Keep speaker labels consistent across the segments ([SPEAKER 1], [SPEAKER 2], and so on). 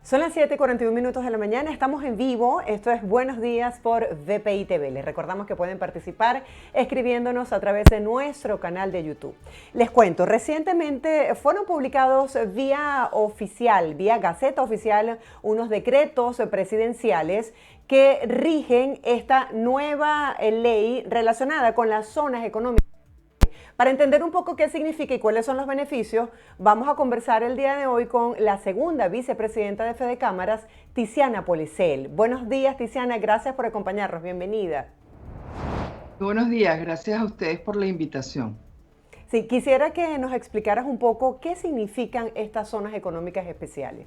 [SPEAKER 1] Son las 7:41 de la mañana, estamos en vivo, esto es Buenos Días por VPI TV. Les recordamos que pueden participar escribiéndonos a través de nuestro canal de YouTube. Les cuento, recientemente fueron publicados vía oficial, vía Gaceta Oficial, unos decretos presidenciales que rigen esta nueva ley relacionada con las zonas económicas. Para entender un poco qué significa y cuáles son los beneficios, vamos a conversar el día de hoy con la segunda vicepresidenta de Fede Cámaras, Tiziana Policel. Buenos días, Tiziana, gracias por acompañarnos, bienvenida.
[SPEAKER 2] Buenos días, gracias a ustedes por la invitación.
[SPEAKER 1] Sí, quisiera que nos explicaras un poco qué significan estas zonas económicas especiales.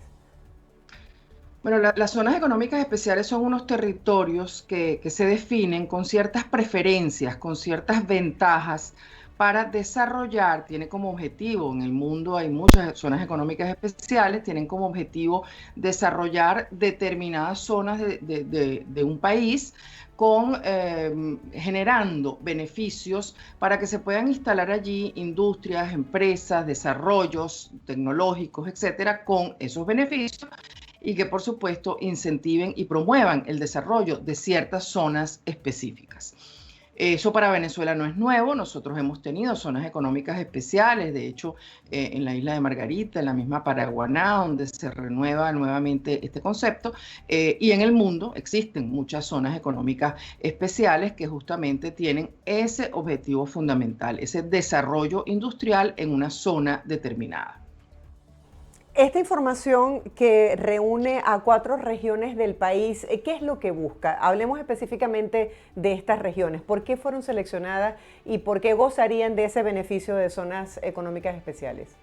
[SPEAKER 2] Bueno, las zonas económicas especiales son unos territorios que se definen con ciertas preferencias, con ciertas ventajas para desarrollar, tiene como objetivo, en el mundo hay muchas zonas económicas especiales, tienen como objetivo desarrollar determinadas zonas de un país con generando beneficios para que se puedan instalar allí industrias, empresas, desarrollos tecnológicos, etcétera, con esos beneficios y que por supuesto incentiven y promuevan el desarrollo de ciertas zonas específicas. Eso para Venezuela no es nuevo, nosotros hemos tenido zonas económicas especiales, de hecho en la isla de Margarita, en la misma Paraguaná, donde se renueva nuevamente este concepto, y en el mundo existen muchas zonas económicas especiales que justamente tienen ese objetivo fundamental, ese desarrollo industrial en una zona determinada.
[SPEAKER 1] Esta información que reúne a 4 regiones del país, ¿qué es lo que busca? Hablemos específicamente de estas regiones. ¿Por qué fueron seleccionadas y por qué gozarían de ese beneficio de zonas económicas especiales?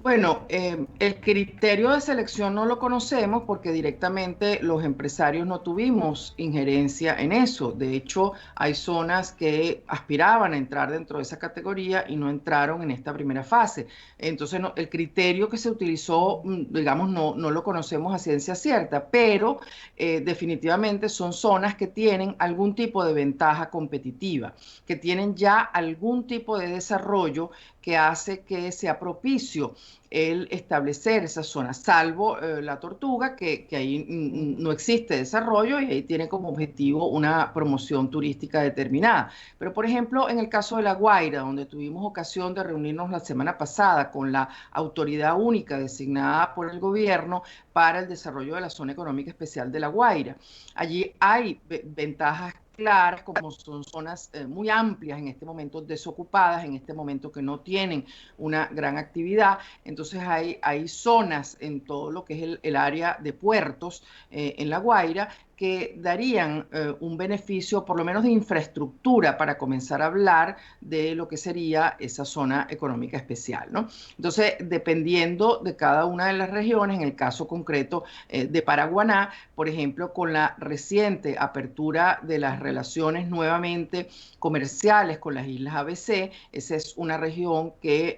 [SPEAKER 2] Bueno, el criterio de selección no lo conocemos porque directamente los empresarios no tuvimos injerencia en eso. De hecho, hay zonas que aspiraban a entrar dentro de esa categoría y no entraron en esta primera fase. Entonces, el criterio que se utilizó, digamos, no lo conocemos a ciencia cierta, pero definitivamente son zonas que tienen algún tipo de ventaja competitiva, que tienen ya algún tipo de desarrollo que hace que sea propicio el establecer esa zona, salvo la Tortuga, que ahí no existe desarrollo y ahí tiene como objetivo una promoción turística determinada. Pero, por ejemplo, en el caso de La Guaira, donde tuvimos ocasión de reunirnos la semana pasada con la autoridad única designada por el gobierno para el desarrollo de la zona económica especial de La Guaira, allí hay ventajas claras, como son zonas muy amplias en este momento, desocupadas, en este momento que no tienen una gran actividad. Entonces hay zonas en todo lo que es el área de puertos en La Guaira que darían un beneficio, por lo menos de infraestructura, para comenzar a hablar de lo que sería esa zona económica especial, ¿no? Entonces, dependiendo de cada una de las regiones, en el caso concreto de Paraguaná, por ejemplo, con la reciente apertura de las relaciones nuevamente comerciales con las islas ABC, esa es una región que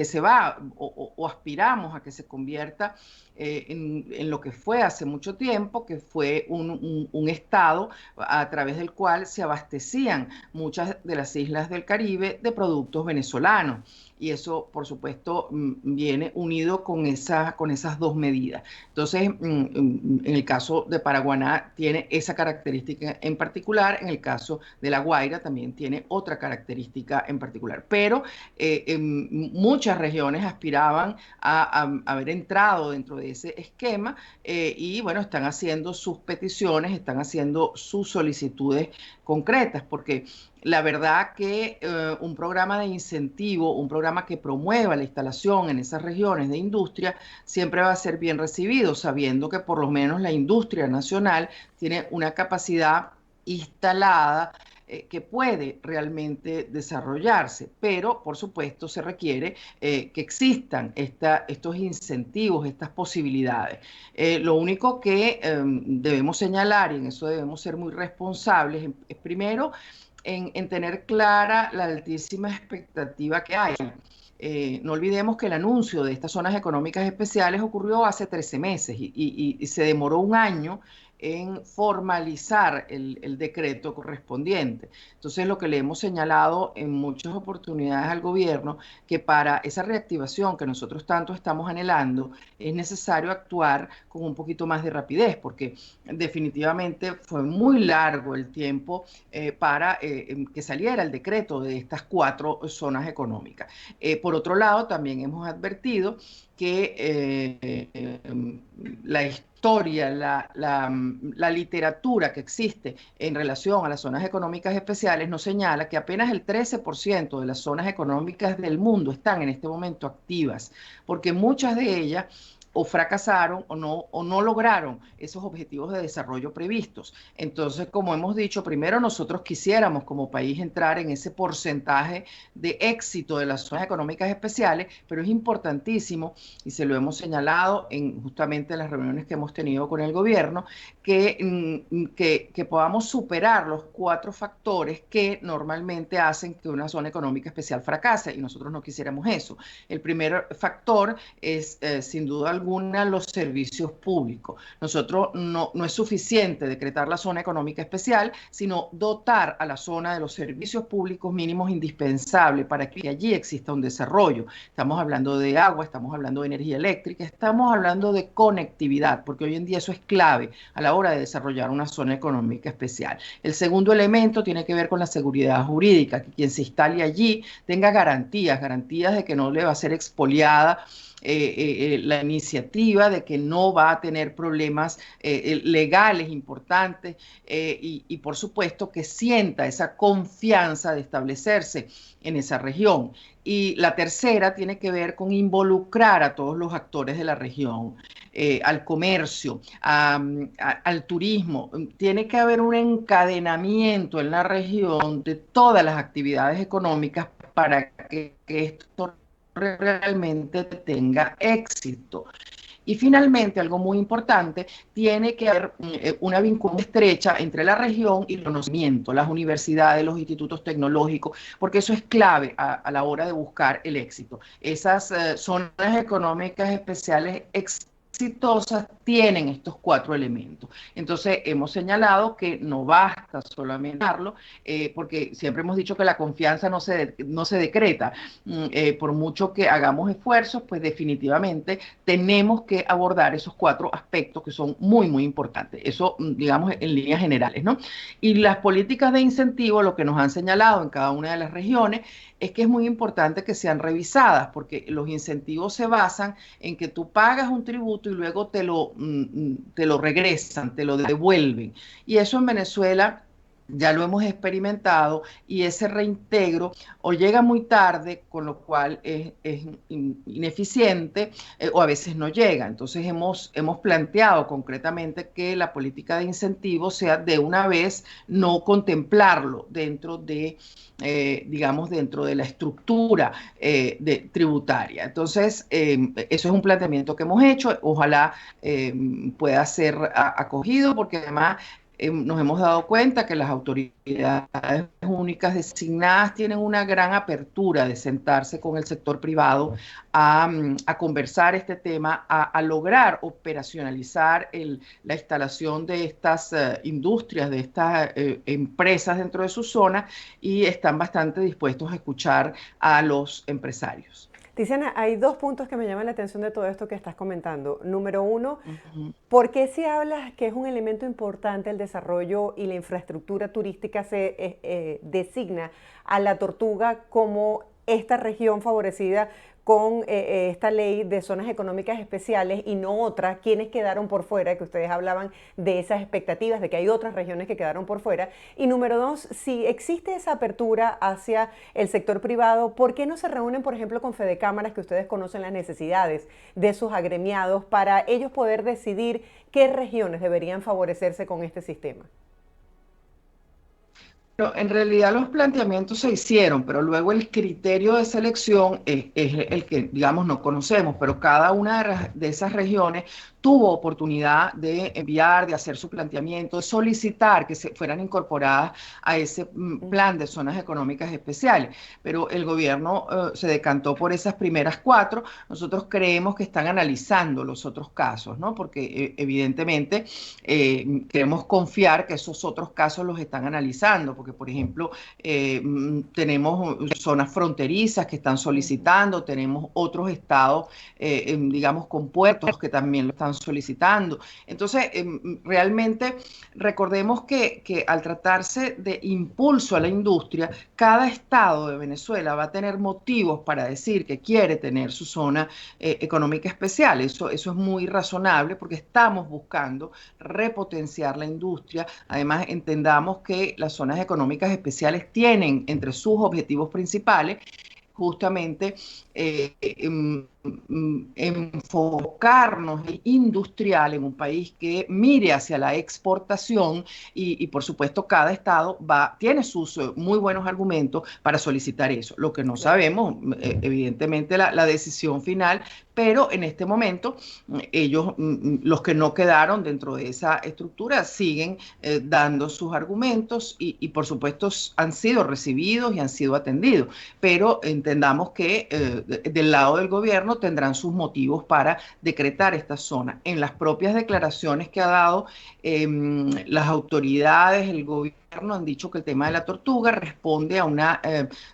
[SPEAKER 2] se va o aspiramos a que se convierta en lo que fue hace mucho tiempo, que fue un estado a través del cual se abastecían muchas de las islas del Caribe de productos venezolanos. Y eso, por supuesto, viene unido con esas dos medidas. Entonces, en el caso de Paraguaná tiene esa característica en particular, en el caso de La Guaira también tiene otra característica en particular. Pero muchas regiones aspiraban a haber entrado dentro de ese esquema y bueno, están haciendo sus peticiones, están haciendo sus solicitudes concretas, porque la verdad que un programa de incentivo, un programa que promueva la instalación en esas regiones de industria, siempre va a ser bien recibido, sabiendo que por lo menos la industria nacional tiene una capacidad instalada que puede realmente desarrollarse, pero por supuesto se requiere que existan estos incentivos, estas posibilidades. Lo único que debemos señalar, y en eso debemos ser muy responsables, es primero en tener clara la altísima expectativa que hay. No olvidemos que el anuncio de estas zonas económicas especiales ocurrió hace 13 meses y se demoró un año en formalizar el decreto correspondiente. Entonces, lo que le hemos señalado en muchas oportunidades al gobierno, que para esa reactivación que nosotros tanto estamos anhelando, es necesario actuar con un poquito más de rapidez, porque definitivamente fue muy largo el tiempo para que saliera el decreto de estas 4 zonas económicas. Por otro lado, también hemos advertido que la historia, la literatura que existe en relación a las zonas económicas especiales nos señala que apenas el 13% de las zonas económicas del mundo están en este momento activas, porque muchas de ellas o fracasaron o no lograron esos objetivos de desarrollo previstos. Entonces, como hemos dicho, primero nosotros quisiéramos como país entrar en ese porcentaje de éxito de las zonas económicas especiales, pero es importantísimo, y se lo hemos señalado en justamente las reuniones que hemos tenido con el gobierno, que podamos superar los 4 factores que normalmente hacen que una zona económica especial fracase, y nosotros no quisiéramos eso. El primer factor es, sin duda alguna, los servicios públicos. Nosotros no es suficiente decretar la zona económica especial, sino dotar a la zona de los servicios públicos mínimos indispensables para que allí exista un desarrollo. Estamos hablando de agua, estamos hablando de energía eléctrica, estamos hablando de conectividad, porque hoy en día eso es clave a la hora de desarrollar una zona económica especial. El segundo elemento tiene que ver con la seguridad jurídica, que quien se instale allí tenga garantías de que no le va a ser expoliada la iniciativa, de que no va a tener problemas legales importantes y por supuesto que sienta esa confianza de establecerse en esa región. Y la tercera tiene que ver con involucrar a todos los actores de la región, al comercio, al turismo. Tiene que haber un encadenamiento en la región de todas las actividades económicas para que esto realmente tenga éxito. Y finalmente, algo muy importante, tiene que haber una vinculación estrecha entre la región y el conocimiento, las universidades, los institutos tecnológicos, porque eso es clave a la hora de buscar el éxito. Esas zonas económicas especiales exitosas tienen estos 4 elementos. Entonces, hemos señalado que no basta solamente darlo, porque siempre hemos dicho que la confianza no se decreta. Por mucho que hagamos esfuerzos, pues definitivamente tenemos que abordar esos 4 aspectos que son muy, muy importantes. Eso, digamos, en líneas generales, ¿no? Y las políticas de incentivo, lo que nos han señalado en cada una de las regiones, es que es muy importante que sean revisadas, porque los incentivos se basan en que tú pagas un tributo y luego te lo regresan, te lo devuelven. Y eso en Venezuela ya lo hemos experimentado, y ese reintegro o llega muy tarde, con lo cual es ineficiente, o a veces no llega. Entonces hemos planteado concretamente que la política de incentivos sea de una vez, no contemplarlo dentro de, digamos, dentro de la estructura tributaria. Entonces, eso es un planteamiento que hemos hecho. Ojalá pueda ser acogido, porque además nos hemos dado cuenta que las autoridades únicas designadas tienen una gran apertura de sentarse con el sector privado a conversar este tema, a lograr operacionalizar la instalación de estas industrias, de estas empresas dentro de su zona, y están bastante dispuestos a escuchar a los empresarios.
[SPEAKER 1] Tiziana, hay 2 puntos que me llaman la atención de todo esto que estás comentando. Número uno, ¿por qué si hablas que es un elemento importante el desarrollo y la infraestructura turística se designa a la Tortuga como esta región favorecida con esta ley de zonas económicas especiales y no otras? ¿Quiénes quedaron por fuera? Que ustedes hablaban de esas expectativas, de que hay otras regiones que quedaron por fuera. Y número 2, si existe esa apertura hacia el sector privado, ¿por qué no se reúnen, por ejemplo, con Fedecámaras, que ustedes conocen las necesidades de sus agremiados, para ellos poder decidir qué regiones deberían favorecerse con este sistema?
[SPEAKER 2] Pero en realidad los planteamientos se hicieron, pero luego el criterio de selección es el que, digamos, no conocemos, pero cada una de esas regiones tuvo oportunidad de enviar, de hacer su planteamiento, de solicitar que se fueran incorporadas a ese plan de zonas económicas especiales. Pero el gobierno se decantó por esas primeras cuatro. Nosotros creemos que están analizando los otros casos, ¿no? Porque evidentemente queremos confiar que esos otros casos los están analizando, porque por ejemplo tenemos zonas fronterizas que están solicitando, tenemos otros estados, digamos, con puertos que también lo están solicitando. Entonces, realmente recordemos que al tratarse de impulso a la industria, cada estado de Venezuela va a tener motivos para decir que quiere tener su zona económica especial. Eso es muy razonable porque estamos buscando repotenciar la industria. Además, entendamos que las zonas económicas especiales tienen entre sus objetivos principales justamente enfocarnos industrial en un país que mire hacia la exportación y por supuesto cada estado tiene sus muy buenos argumentos para solicitar eso. Lo que no sabemos, evidentemente la decisión final, pero en este momento ellos, los que no quedaron dentro de esa estructura, siguen dando sus argumentos y por supuesto han sido recibidos y han sido atendidos, pero entendamos que del lado del gobierno tendrán sus motivos para decretar esta zona. En las propias declaraciones que ha dado las autoridades, el gobierno, han dicho que el tema de la tortuga responde a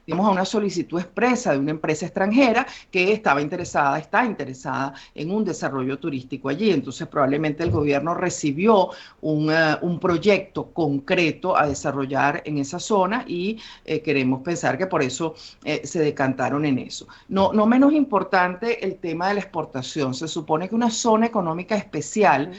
[SPEAKER 2] digamos, a una solicitud expresa de una empresa extranjera que está interesada en un desarrollo turístico allí. Entonces, probablemente el gobierno recibió un proyecto concreto a desarrollar en esa zona y queremos pensar que por eso se decantaron en eso. No menos importante el tema de la exportación. Se supone que una zona económica especial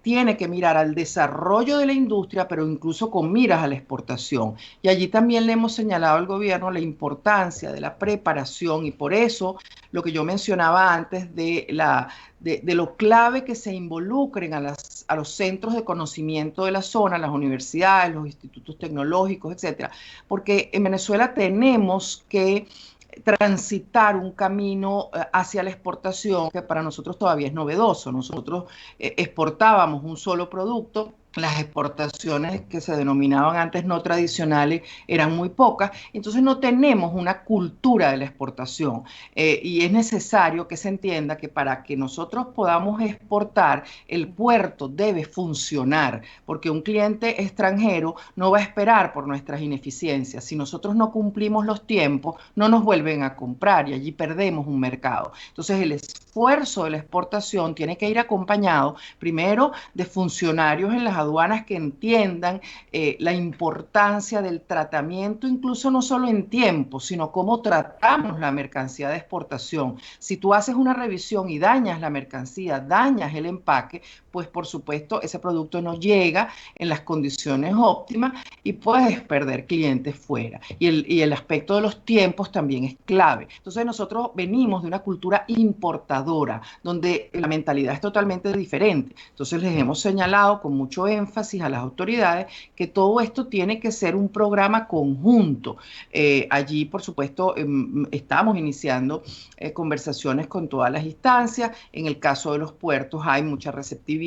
[SPEAKER 2] tiene que mirar al desarrollo de la industria, pero incluso con miras a la exportación. Y allí también le hemos señalado al gobierno la importancia de la preparación y por eso lo que yo mencionaba antes de lo clave que se involucren a los centros de conocimiento de la zona, las universidades, los institutos tecnológicos, etcétera. Porque en Venezuela tenemos que transitar un camino hacia la exportación que para nosotros todavía es novedoso. Nosotros exportábamos un solo producto. Las exportaciones que se denominaban antes no tradicionales eran muy pocas, entonces no tenemos una cultura de la exportación y es necesario que se entienda que para que nosotros podamos exportar, el puerto debe funcionar, porque un cliente extranjero no va a esperar por nuestras ineficiencias. Si nosotros no cumplimos los tiempos, no nos vuelven a comprar y allí perdemos un mercado. Entonces el esfuerzo de la exportación tiene que ir acompañado primero de funcionarios en las aduanas que entiendan la importancia del tratamiento, incluso no solo en tiempo, sino cómo tratamos la mercancía de exportación. Si tú haces una revisión y dañas la mercancía, dañas el empaque, pues por supuesto ese producto no llega en las condiciones óptimas y puedes perder clientes fuera. Y el aspecto de los tiempos también es clave. Entonces nosotros venimos de una cultura importadora, donde la mentalidad es totalmente diferente. Entonces les hemos señalado con mucho énfasis a las autoridades que todo esto tiene que ser un programa conjunto. Allí, por supuesto, estamos iniciando conversaciones con todas las instancias. En el caso de los puertos hay mucha receptividad,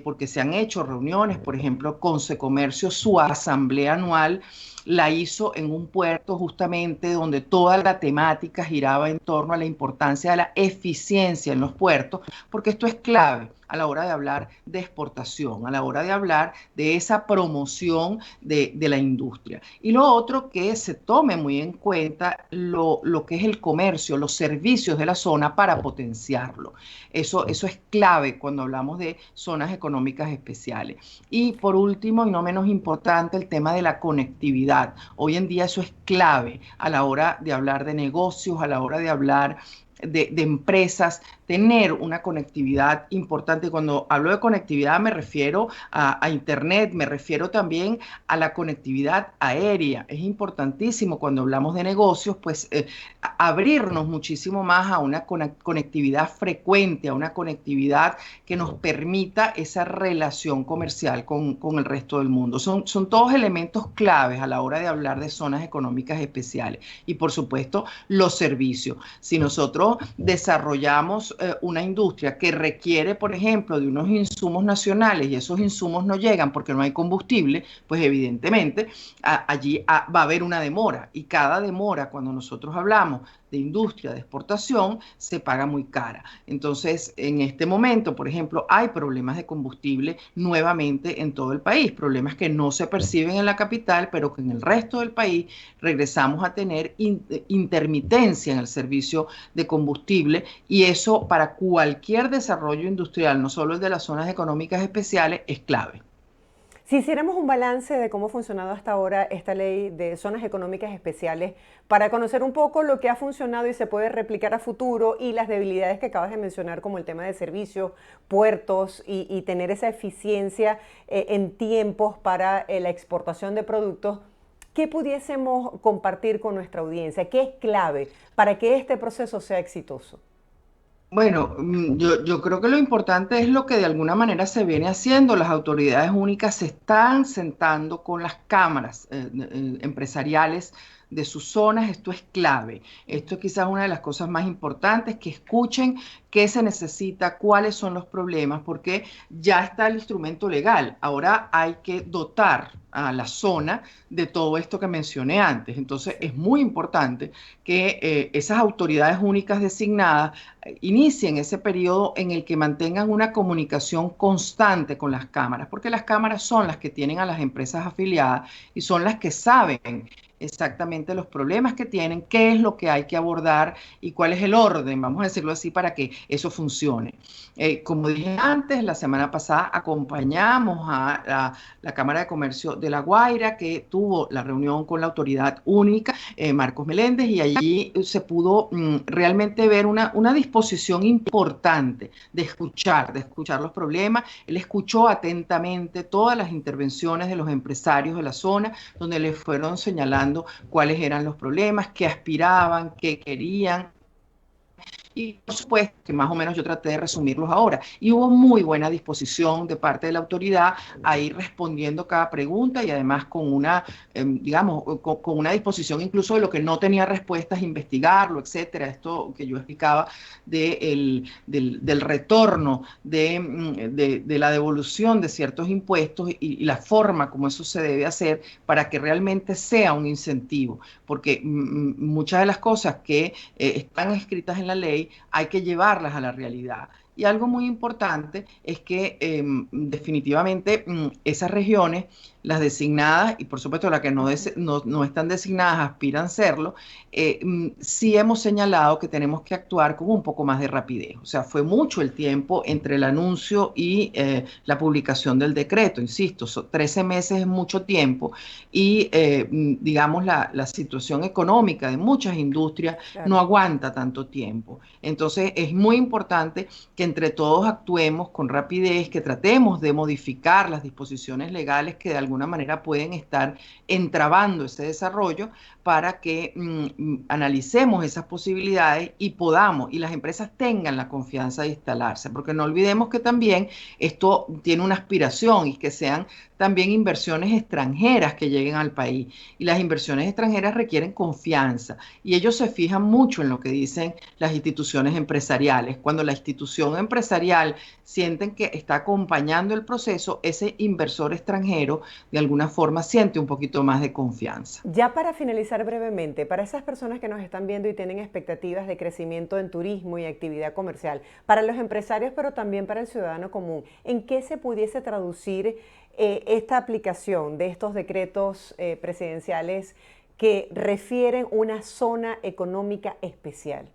[SPEAKER 2] porque se han hecho reuniones, por ejemplo, con Secomercio, su asamblea anual la hizo en un puerto justamente donde toda la temática giraba en torno a la importancia de la eficiencia en los puertos, porque esto es clave a la hora de hablar de exportación, a la hora de hablar de esa promoción de la industria. Y lo otro, que se tome muy en cuenta lo que es el comercio, los servicios de la zona para potenciarlo. Eso es clave cuando hablamos de zonas económicas especiales. Y por último, y no menos importante, el tema de la conectividad. Hoy en día eso es clave a la hora de hablar de negocios, a la hora de hablar de empresas. tener una conectividad importante. Cuando hablo de conectividad me refiero a Internet, me refiero también a la conectividad aérea. Es importantísimo cuando hablamos de negocios, pues abrirnos muchísimo más a una conectividad frecuente, a una conectividad que nos permita esa relación comercial con el resto del mundo. Son todos elementos claves a la hora de hablar de zonas económicas especiales. Y por supuesto, los servicios. Si nosotros desarrollamos una industria que requiere, por ejemplo, de unos insumos nacionales y esos insumos no llegan porque no hay combustible, pues evidentemente allí va a haber una demora. Y cada demora, cuando nosotros hablamos de industria de exportación, se paga muy cara. Entonces, en este momento, por ejemplo, hay problemas de combustible nuevamente en todo el país, problemas que no se perciben en la capital, pero que en el resto del país regresamos a tener intermitencia en el servicio de combustible, y eso para cualquier desarrollo industrial, no solo el de las zonas económicas especiales, es clave.
[SPEAKER 1] Si hiciéramos un balance de cómo ha funcionado hasta ahora esta ley de zonas económicas especiales, para conocer un poco lo que ha funcionado y se puede replicar a futuro y las debilidades que acabas de mencionar, como el tema de servicios, puertos y tener esa eficiencia en tiempos para la exportación de productos, ¿qué pudiésemos compartir con nuestra audiencia? ¿Qué es clave para que este proceso sea exitoso?
[SPEAKER 2] Bueno, yo creo que lo importante es lo que de alguna manera se viene haciendo. Las autoridades únicas se están sentando con las cámaras empresariales de sus zonas. Esto es clave. Esto es quizás una de las cosas más importantes, que escuchen qué se necesita, cuáles son los problemas, porque ya está el instrumento legal. Ahora hay que dotar a la zona de todo esto que mencioné antes. Entonces es muy importante que esas autoridades únicas designadas inicien ese periodo en el que mantengan una comunicación constante con las cámaras, porque las cámaras son las que tienen a las empresas afiliadas y son las que saben exactamente los problemas que tienen, qué es lo que hay que abordar y cuál es el orden, vamos a decirlo así, para que eso funcione. Como dije antes, la semana pasada acompañamos a la Cámara de Comercio de La Guaira, que tuvo la reunión con la autoridad única, Marcos Meléndez, y allí se pudo realmente ver una disposición importante de escuchar los problemas. Él escuchó atentamente todas las intervenciones de los empresarios de la zona, donde le fueron señalando cuáles eran los problemas, qué aspiraban, qué querían. Y por supuesto que más o menos yo traté de resumirlos ahora. Y hubo muy buena disposición de parte de la autoridad a ir respondiendo cada pregunta, y además con una, digamos, con una disposición incluso de lo que no tenía respuestas, investigarlo, etcétera. Esto que yo explicaba del retorno, de la devolución de ciertos impuestos y la forma como eso se debe hacer para que realmente sea un incentivo. Porque muchas de las cosas que están escritas en la ley hay que llevarlas a la realidad. Y algo muy importante es que definitivamente esas regiones, las designadas y por supuesto las que no están designadas, aspiran a serlo, sí hemos señalado que tenemos que actuar con un poco más de rapidez. O sea, fue mucho el tiempo entre el anuncio y la publicación del decreto. Insisto, 13 meses es mucho tiempo, y digamos la situación económica de muchas industrias no
[SPEAKER 1] Claro.
[SPEAKER 2] aguanta tanto tiempo. Entonces es muy importante que entre todos actuemos con rapidez, que tratemos de modificar las disposiciones legales que de alguna manera pueden estar entrabando ese desarrollo, para que analicemos esas posibilidades y podamos, y las empresas tengan la confianza de instalarse, porque no olvidemos que también esto tiene una aspiración, y que sean también inversiones extranjeras que lleguen al país, y las inversiones extranjeras requieren confianza, y ellos se fijan mucho en lo que dicen las instituciones empresariales. Cuando la institución empresarial sienten que está acompañando el proceso, ese inversor extranjero de alguna forma siente un poquito más de confianza.
[SPEAKER 1] Ya para finalizar brevemente, para esas personas que nos están viendo y tienen expectativas de crecimiento en turismo y actividad comercial, para los empresarios pero también para el ciudadano común, ¿en qué se pudiese traducir esta aplicación de estos decretos presidenciales que refieren una zona económica especial?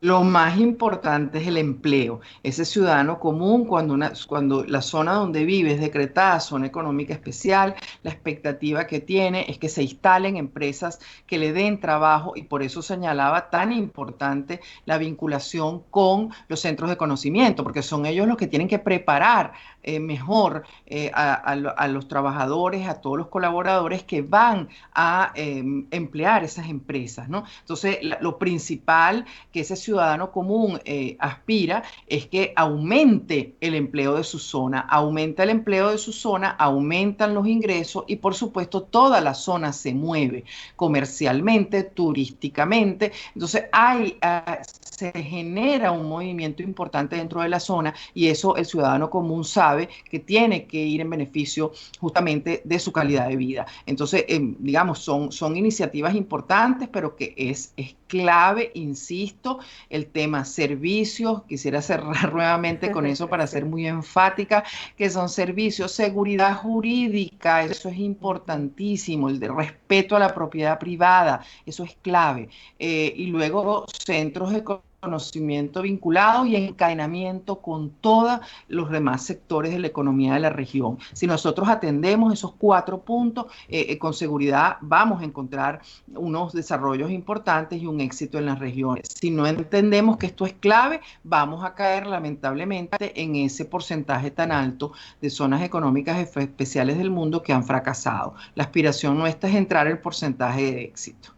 [SPEAKER 2] Lo más importante es el empleo. Ese ciudadano común, cuando la zona donde vive es decretada zona económica especial, la expectativa que tiene es que se instalen empresas que le den trabajo y por eso señalaba tan importante la vinculación con los centros de conocimiento, porque son ellos los que tienen que preparar mejor a los trabajadores, a todos los colaboradores que van a emplear esas empresas, ¿no? Entonces, lo principal que ese ciudadano común aspira es que aumente el empleo de su zona, aumenta el empleo de su zona, aumentan los ingresos y por supuesto toda la zona se mueve comercialmente, turísticamente, entonces se genera un movimiento importante dentro de la zona y eso el ciudadano común sabe que tiene que ir en beneficio justamente de su calidad de vida. Entonces, digamos, son iniciativas importantes, pero que es clave, insisto, el tema servicios. Quisiera cerrar nuevamente con eso para
[SPEAKER 1] Sí.
[SPEAKER 2] ser muy enfática, que son servicios, seguridad jurídica, eso es importantísimo, el de respeto a la propiedad privada, eso es clave. Y luego centros de conocimiento vinculados y encadenamiento con todos los demás sectores de la economía de la región. Si nosotros atendemos esos 4 puntos, con seguridad vamos a encontrar unos desarrollos importantes y un éxito en las regiones. Si no entendemos que esto es clave, vamos a caer lamentablemente en ese porcentaje tan alto de zonas económicas especiales del mundo que han fracasado. La aspiración nuestra es entrar en el porcentaje de éxito.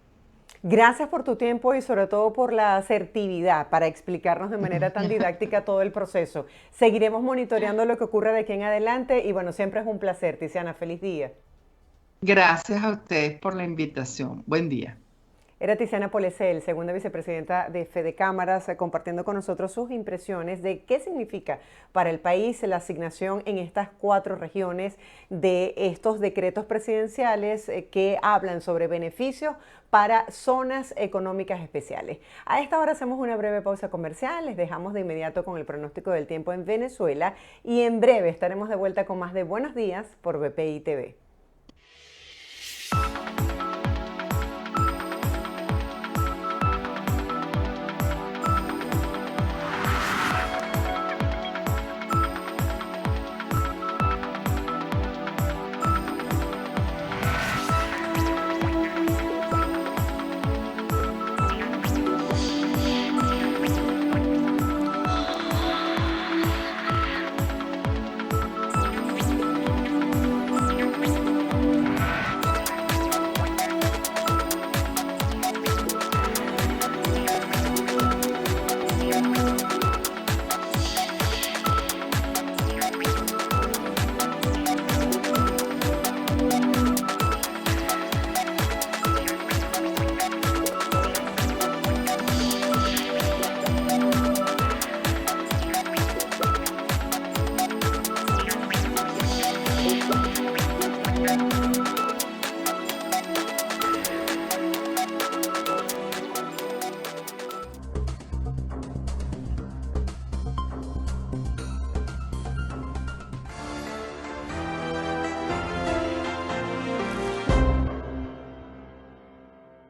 [SPEAKER 1] Gracias por tu tiempo y sobre todo por la asertividad para explicarnos de manera tan didáctica todo el proceso. Seguiremos monitoreando lo que ocurre de aquí en adelante y bueno, siempre es un placer, Tiziana. Feliz día.
[SPEAKER 2] Gracias a ustedes por la invitación. Buen día.
[SPEAKER 1] Era Tiziana Polecel, segunda vicepresidenta de Fede Cámaras, compartiendo con nosotros sus impresiones de qué significa para el país la asignación en estas 4 regiones de estos decretos presidenciales que hablan sobre beneficios para zonas económicas especiales. A esta hora hacemos una breve pausa comercial, les dejamos de inmediato con el pronóstico del tiempo en Venezuela y en breve estaremos de vuelta con más de Buenos Días por BPI TV.